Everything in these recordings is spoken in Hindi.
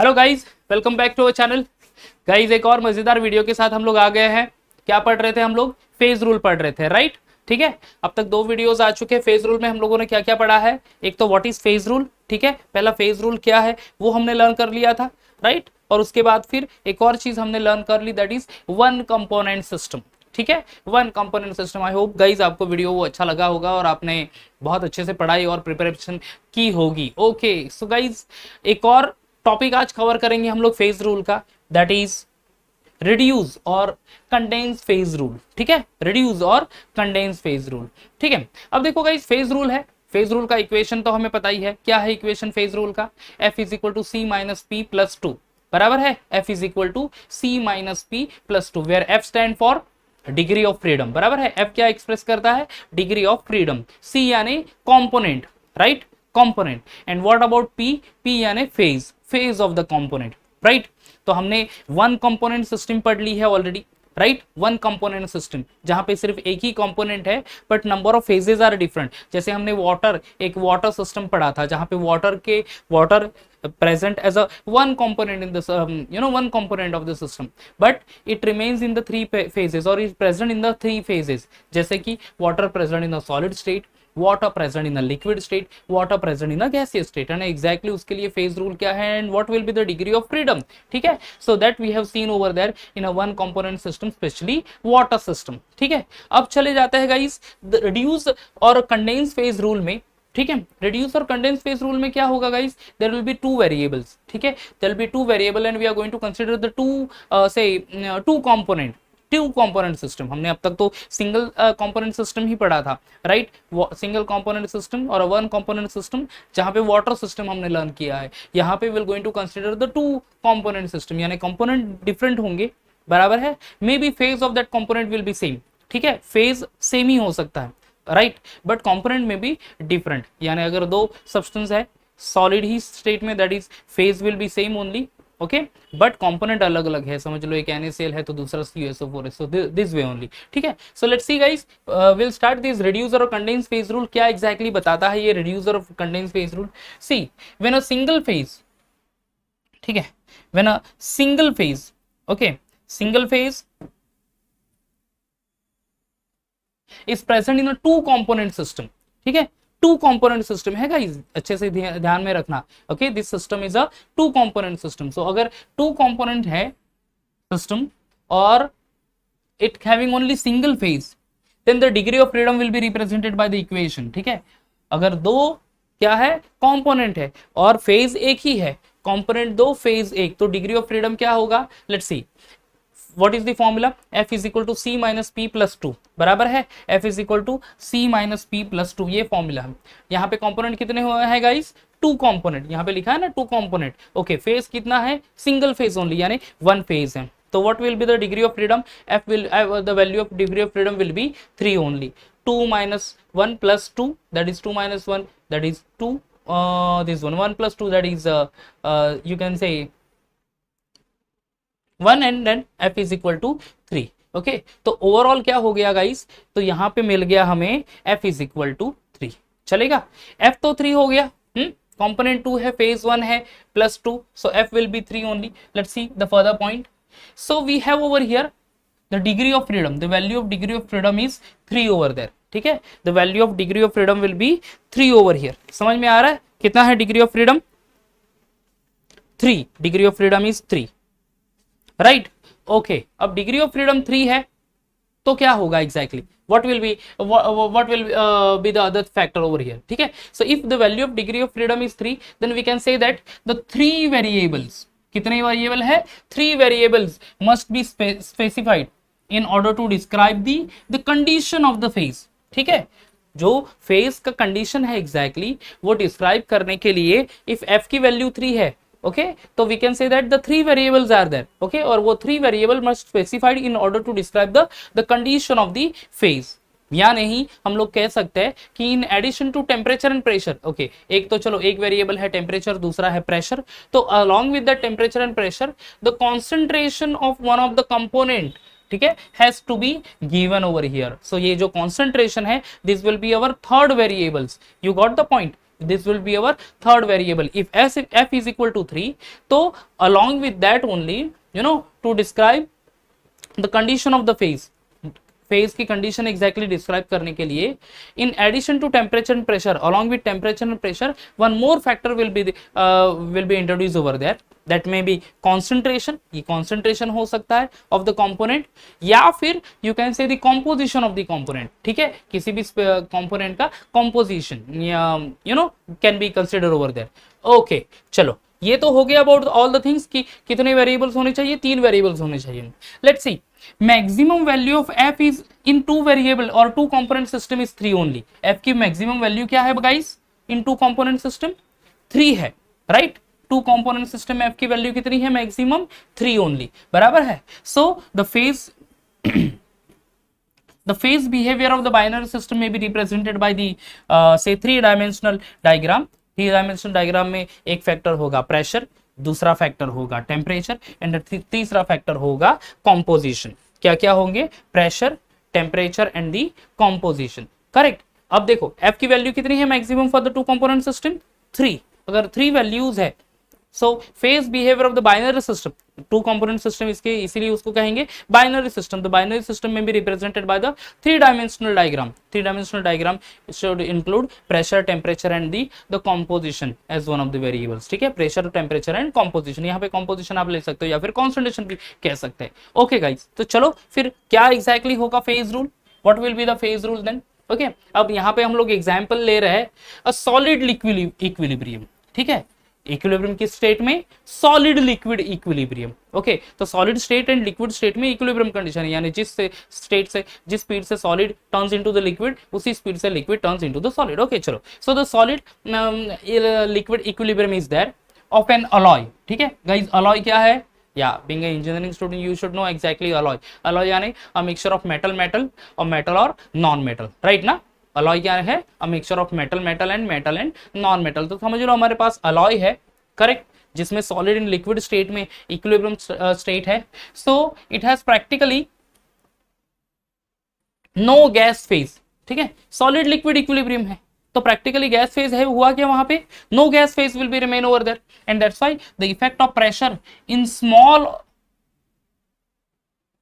Hello guys, welcome back to our channel. Guys एक और मजेदार वीडियो के साथ हम लोग आ गए हैं। क्या पढ़ रहे थे हम लोग? फेज रूल पढ़ रहे थे, राइट? ठीक है, अब तक दो वीडियोस आ चुके हैं। फेज रूल में हम लोगों ने क्या क्या पढ़ा है? एक तो व्हाट इज फेज रूल, ठीक है, पहला फेज रूल क्या है वो हमने लर्न कर लिया था, राइट? और उसके बाद फिर एक और चीज हमने लर्न कर ली, that is one component system. ठीक है, one component system. I hope guys आपको वीडियो वो अच्छा लगा होगा और आपने बहुत अच्छे से पढ़ाई और प्रिपरेशन की होगी। ओके सो गाइज, एक और टॉपिक आज कवर करेंगे हम लोग फेज रूल का, दैट इज रिड्यूस और कंडेंस फेज रूल। ठीक है, रिड्यूस और कंडेंस फेज रूल। ठीक है, अब देखो गाइस, फेज रूल है, फेज रूल का इक्वेशन तो हमें पता ही है। क्या है इक्वेशन फेज रूल का? F is equal to C minus P plus two, बराबर है F is equal to C minus P plus two, where F stand for degree of freedom, बराबर है। F क्या एक्सप्रेस करता है? Degree of freedom. C यानी component, right? Component. And what about P? P यानी phase, phase of the component, right? तो हमने वन कंपोनेंट सिस्टम पढ़ ली है already, right? One component system जहां पे सिर्फ एक ही कंपोनेंट है but number of phases are different. जैसे हमने वाटर, एक वाटर सिस्टम पढ़ा था जहां पे water present as a one component in this one component of the system, but it remains in the three phases or is present in the three phases, जैसे कि water present in the solid state, water present in a liquid state, water present in a gaseous state, and exactly उसके लिए phase rule क्या है and what will be the degree of freedom। ठीक है, so that we have seen over there in a one component system, especially water system। ठीक है, अब चले जाते हैं गाइस reduce और condense phase rule में। ठीक है, रिड्यूस और कंडेंस फेज रूल में क्या होगा guys? There will be two variables. ठीक है, there will be two variable and we are going to consider the two component system. हमने अब तक तो सिंगल कंपोनेंट सिस्टम ही पढ़ा था, राइट? सिंगल कंपोनेंट सिस्टम और वन कंपोनेंट सिस्टम, जहां पे वाटर सिस्टम हमने लर्न किया है। यहाँ पे will going to consider the two component system, यानी कंपोनेंट डिफरेंट होंगे, बराबर है। May be phase of that component will be same. ठीक है, फेज सेम ही हो सकता है, राइट? बट कंपोनेंट में भी डिफरेंट, यानी अगर दो सब्सटेंस है सॉलिड ही स्टेट में, that is phase will be same only, okay, but component अलग अलग है। समझ लो, एक NaCl है तो दूसरा CuSO4 है, सो दिस वे ओनली। ठीक है, so let's see guys, will start this reducer और कंडेंस फेज रूल। क्या एग्जैक्टली बताता है ये रिड्यूसर और condense phase rule? See, when a single phase, ठीक है, when a single phase, okay, single phase is present in a two component system. ठीक है, टू कंपोनेंट सिस्टम है गाइस, अच्छे से ध्यान में रखना। Okay, this system is a two component system. So अगर टू कंपोनेंट है सिस्टम और it having only single phase, then the degree of freedom will be represented by the equation. ठीक है, अगर दो क्या है कंपोनेंट है और फेज एक ही है, कंपोनेंट दो फेज एक, तो डिग्री ऑफ फ्रीडम क्या होगा? Let's see, what is the formula? F is equal to C minus P plus 2, बराबर है F is equal to C minus P plus 2, ये फॉर्मूला है। यहाँ पे कंपोनेंट कितने हुए हैं गाइस? टू कंपोनेंट, यहाँ पे लिखा है ना टू कंपोनेंट। ओके, फेज कितना है? सिंगल फेज ओनली, यानी वन फेज है। तो what will be the degree of freedom? F will the value of degree of freedom will be 3 only। 2 minus 1 plus 2, that is 2 minus 1, that is 2, this one 1 plus 2, that is you can say 1 and then F is equal to 3। Okay, तो ओवरऑल क्या हो गया गाइस? तो यहाँ पे मिल गया हमें F is equal to 3, चलेगा? F तो 3 हो गया, कंपोनेंट 2 है, फेज 1 है, plus 2, so F will be 3 only। Let's see the further point. So we have over here the degree of freedom, the value of degree of freedom is 3 over there. ठीक है, the value of degree of freedom will be 3 over here. समझ में आ रहा है कितना है degree of freedom? 3, degree of freedom is 3, right? Okay, अब डिग्री ऑफ फ्रीडम 3 है तो क्या होगा exactly? What will be the other factor over here? ठीक है, so if the value of degree of freedom is 3, then we can say that the three variables, कितने वेरिएबल है? 3 variables must be specified in order to describe the condition of the phase. ठीक है, जो फेज का कंडीशन है एग्जैक्टली वो डिस्क्राइब करने के लिए, इफ F की वैल्यू 3 है, ओके, तो we can say that the 3 variables are there. Okay, और वो 3 variable must specified in order to describe the condition of the phase. या नहीं, हम लोग कह सकते हैं कि in addition to temperature and pressure, okay, एक तो चलो एक वेरिएबल है टेम्परेचर, दूसरा है प्रेशर, तो along with the temperature and pressure the concentration of one of the component, ठीक है, has to be given over here. So ये जो कॉन्सेंट्रेशन है, this will be our third variables. You got the point? this will be our third variable. If f is equal to 3, तो along with that only, you know, to describe the condition of the phase, phase की कंडीशन एग्जैक्टली डिस्क्राइब करने के लिए, in addition to temperature and pressure, along with temperature and pressure, one more factor will be introduce over there, that may be concentration, ये कॉन्सेंट्रेशन हो सकता है ऑफ द कंपोनेंट, या फिर you can say the composition of the component, ठीक है, किसी भी कंपोनेंट का composition you know can be consider over there. Okay, चलो ये तो हो गया अबाउट ऑल द थिंग्स कि कितने वेरिएबल्स होने चाहिए, 3 वेरिएबल्स होने चाहिए। Let's see, maximum value of f is in 2 variable और 2 component system is 3 only. f की मैक्सिमम वैल्यू क्या है गाइस इन 2 कंपोनेंट सिस्टम? 3 है, राइट? 2 कंपोनेंट सिस्टम में f की वैल्यू कितनी है? मैक्सिमम 3 ओनली, बराबर है। So the phase the phase behavior of the binary system may be represented by the say 3-dimensional diagram। 3-dimensional diagram में एक फैक्टर होगा प्रेशर, दूसरा फैक्टर होगा टेम्परेचर एंड तीसरा फैक्टर होगा कॉम्पोजिशन। क्या क्या होंगे? Pressure, temperature and the composition, correct. अब देखो f की वैल्यू कितनी है maximum for the 2 component system? 3। अगर 3 वैल्यूज है, so phase behaviour of the binary system, 2 component system इसके इसीलिए उसको कहेंगे binary system. The binary system में भी represented by the 3-dimensional diagram। 3-dimensional diagram should include pressure, temperature and the composition as one of the variables, ठीक है, प्रेशर, टेम्परेचर एंड कॉम्पोजिशन। यहाँ पे कॉम्पोजिशन आप ले सकते हो या फिर कॉन्सेंट्रेशन भी कह सकते हैं। ओके गाइस, तो चलो फिर क्या एग्जैक्टली होगा phase rule, what will be the phase rule then? Okay, अब यहाँ पे हम लोग एग्जाम्पल ले रहे हैं अ सॉलिड लिक्विड इक्विलिब्रियम, ठीक है, इक्विलिब्रियम की स्टेट में सॉलिड लिक्विड इक्विलिब्रियम। ओके, तो solid state and liquid state में इक्विलिब्रियम कंडीशन, यानी जिस स्टेट से, जिस स्पीड से solid turns into the liquid, उसी स्पीड से liquid turns into the solid. Okay, चलो, so the solid liquid equilibrium is there of an alloy, ठीक है गाइस। अलॉय क्या है? या being a engineering student you should know exactly alloy. Alloy यानी a mixture of metal metal और मेटल और नॉन मेटल, राइट ना? अलॉय क्या है? A mixture of metal metal and non metal. तो समझ लो हमारे पास अलॉय है, करेक्ट, जिसमें सॉलिड इन लिक्विड स्टेट में इक्विलिब्रियम स्टेट है। So it has practically no gas phase, ठीक है, सॉलिड लिक्विड इक्विलिब्रियम है तो प्रैक्टिकली गैस फेज है, हुआ क्या वहां पे? No gas phase will be remain over there and that's why the effect of pressure in small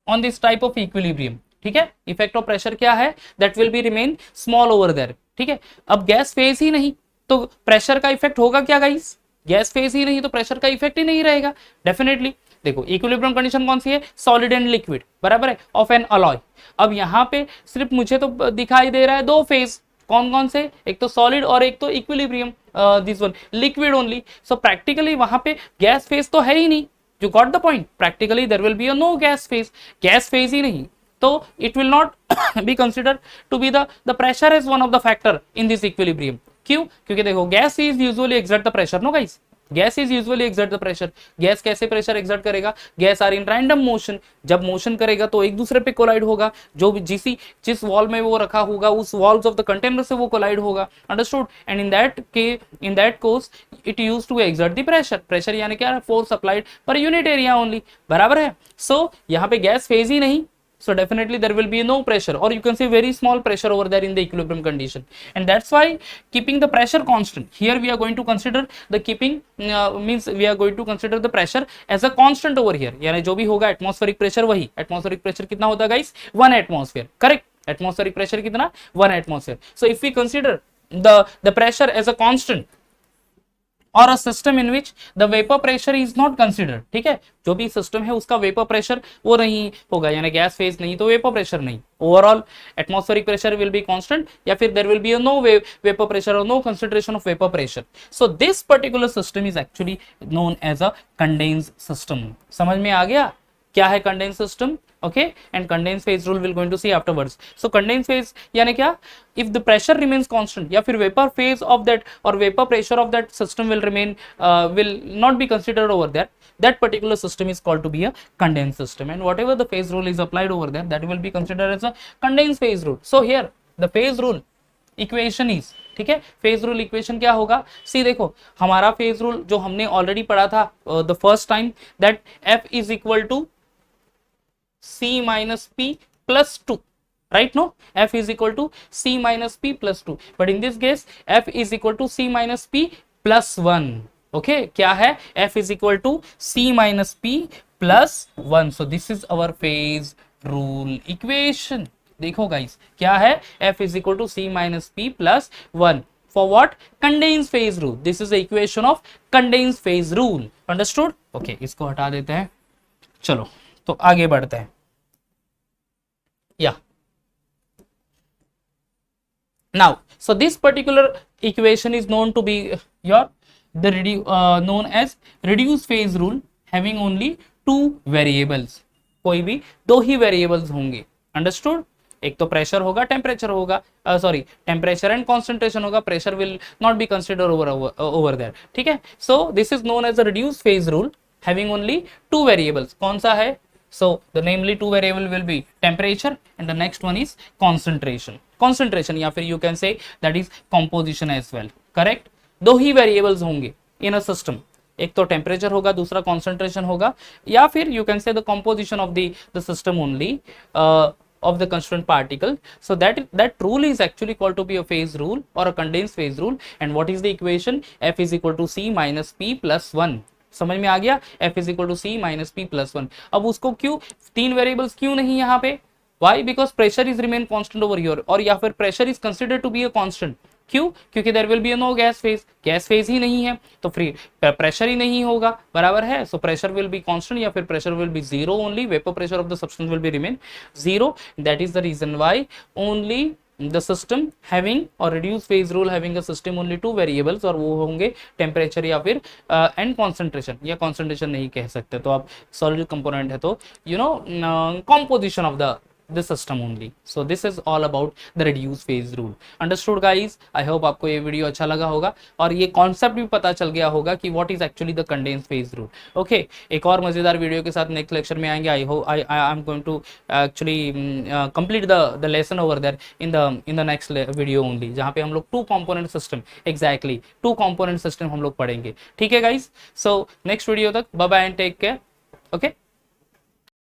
on this type of equilibrium, ठीक है, इफेक्ट ऑफ प्रेशर क्या है? That will be remain small over there, ठीक है। अब गैस फेज ही नहीं तो प्रेशर का इफेक्ट होगा क्या गाइस? गैस फेज ही नहीं तो प्रेशर का इफेक्ट ही नहीं रहेगा डेफिनेटली। देखो इक्विलिब्रियम कंडीशन कौन सी है? सॉलिड एंड लिक्विड, बराबर है, ऑफ एन अलॉय। अब यहाँ पे सिर्फ मुझे तो दिखाई दे रहा है 2 फेज, कौन कौन से? एक तो सॉलिड और एक तो equilibrium, this one liquid only. So practically वहां पे गैस फेज तो है ही नहीं। You got the point? Practically there will be a no gas phase, gas phase ही नहीं तो it will not be considered to be the pressure as one of the factor in this equilibrium. क्यों? क्योंकि देखो gas is usually exert the pressure, no guys, gas is usually exert the pressure. Gas कैसे प्रेशर एक्सर्ट करेगा? Gas are in random motion, जब मोशन करेगा तो एक दूसरे पे कोलाइड होगा, जो जिस वॉल में वो रखा होगा उस वॉल्स ऑफ द कंटेनर से वो कोलाइड होगा, understood? And in that case it use to exert the pressure. Pressure यानी क्या? Force applied per unit area only, बराबर है। सो यहाँ पे गैस फेज ही नहीं, so definitely there will be no pressure or you can say very small pressure over there in the equilibrium condition, and that's why keeping the pressure constant, here we are going to consider the keeping means we are going to consider the pressure as a constant over here, यानी जो भी होगा एटमॉस्फेरिक प्रेशर वही। एटमॉस्फेरिक प्रेशर कितना होता है guys? 1 atmosphere, correct. Atmospheric pressure कितना? 1 atmosphere. So if we consider the pressure as a constant और a system in which the vapour pressure is not considered, ठीक है, जो भी सिस्टम है उसका वेपर प्रेशर वो नहीं होगा, यानी गैस फेज नहीं तो वेपर प्रेशर नहीं, overall atmospheric pressure will be constant, या फिर there will be no vapour pressure और no concentration of vapour pressure. So this particular system is actually known as a condense system. समझ में आ गया क्या है condense system? okay, and condensed phase rule we'll going to see afterwards. So condensed phase यानी क्या? if the pressure remains constant या फिर vapor phase of that or vapor pressure of that system will remain will not be considered over there, that particular system is called to be a condensed system, and whatever the phase rule is applied over there that will be considered as a condensed phase rule. So here the phase rule equation is, ठीक है, फेज रूल इक्वेशन क्या होगा? सी देखो हमारा फेज रूल जो हमने ऑलरेडी पढ़ा था the first time, that F is equal to C minus P plus 2, right? No, f is equal to c minus p plus 2, but in this case f is equal to c minus p plus 1. okay, क्या है, f is equal to c minus p plus 1. so this is our phase rule equation. देखो गाइस क्या है, f is equal to c minus p plus 1 for what, condense phase rule. this is the equation of condense phase rule. understood? okay, इसको हटा देते हैं, चलो तो आगे बढ़ते हैं. yeah, now so this particular equation is known to be your known as reduced phase rule having only two variables. कोई भी दो ही variables होंगे. understood? एक तो प्रेशर होगा, टेम्परेचर होगा, सॉरी टेम्परेचर एंड कॉन्सेंट्रेशन होगा, pressure will not be consider over there. ठीक है, so this is known as a reduce phase rule having only two variables. कौन सा है, so the namely two variable will be temperature and the next one is concentration या फिर you can say that is composition as well. Correct, दो ही वेरिएबल्स होंगे इन अ सिस्टम, एक तो टेम्परेचर होगा, दूसरा कॉन्सेंट्रेशन होगा, या फिर you can say the composition of the system only of the constituent particle. so that rule is actually called to be a phase rule or a condensed phase rule. and what is the equation, f is equal to c minus p plus 1. समझ में आ गया, f is equal to c minus p plus 1. अब उसको क्यों तीन वेरिएबल्स क्यों नहीं यहाँ पे, why, because pressure is remain constant over here, और या फिर pressure is considered to be a constant. क्यों, क्योंकि there will be no gas phase ही नहीं है तो फ्री प्रेशर ही नहीं होगा, बराबर है. So pressure will be constant या फिर pressure will be zero only, vapour pressure of the substance will be remain zero. That is the reason why only the system having और reduce phase rule having a system only two variables, और वो होंगे टेम्परेचर या फिर एंड कॉन्सेंट्रेशन, या कॉन्सेंट्रेशन नहीं कह सकते तो आप सॉलिड कंपोनेंट है तो you know composition of the system only. so this is all about the reduced phase rule. understood guys? I hope आपको ये वीडियो अच्छा लगा होगा और ये कॉन्सेप्ट भी पता चल गया होगा कि what is actually the condensed phase rule. okay, एक और मजेदार वीडियो के साथ नेक्स्ट लेक्चर में आएंगे. I hope I am going to actually complete the lesson over there in the next video only, जहाँ पे हम लोग two component system, exactly two component system हम लोग पढ़ेंगे. ठीक है guys? so next वीडियो तक bye bye and take care. okay.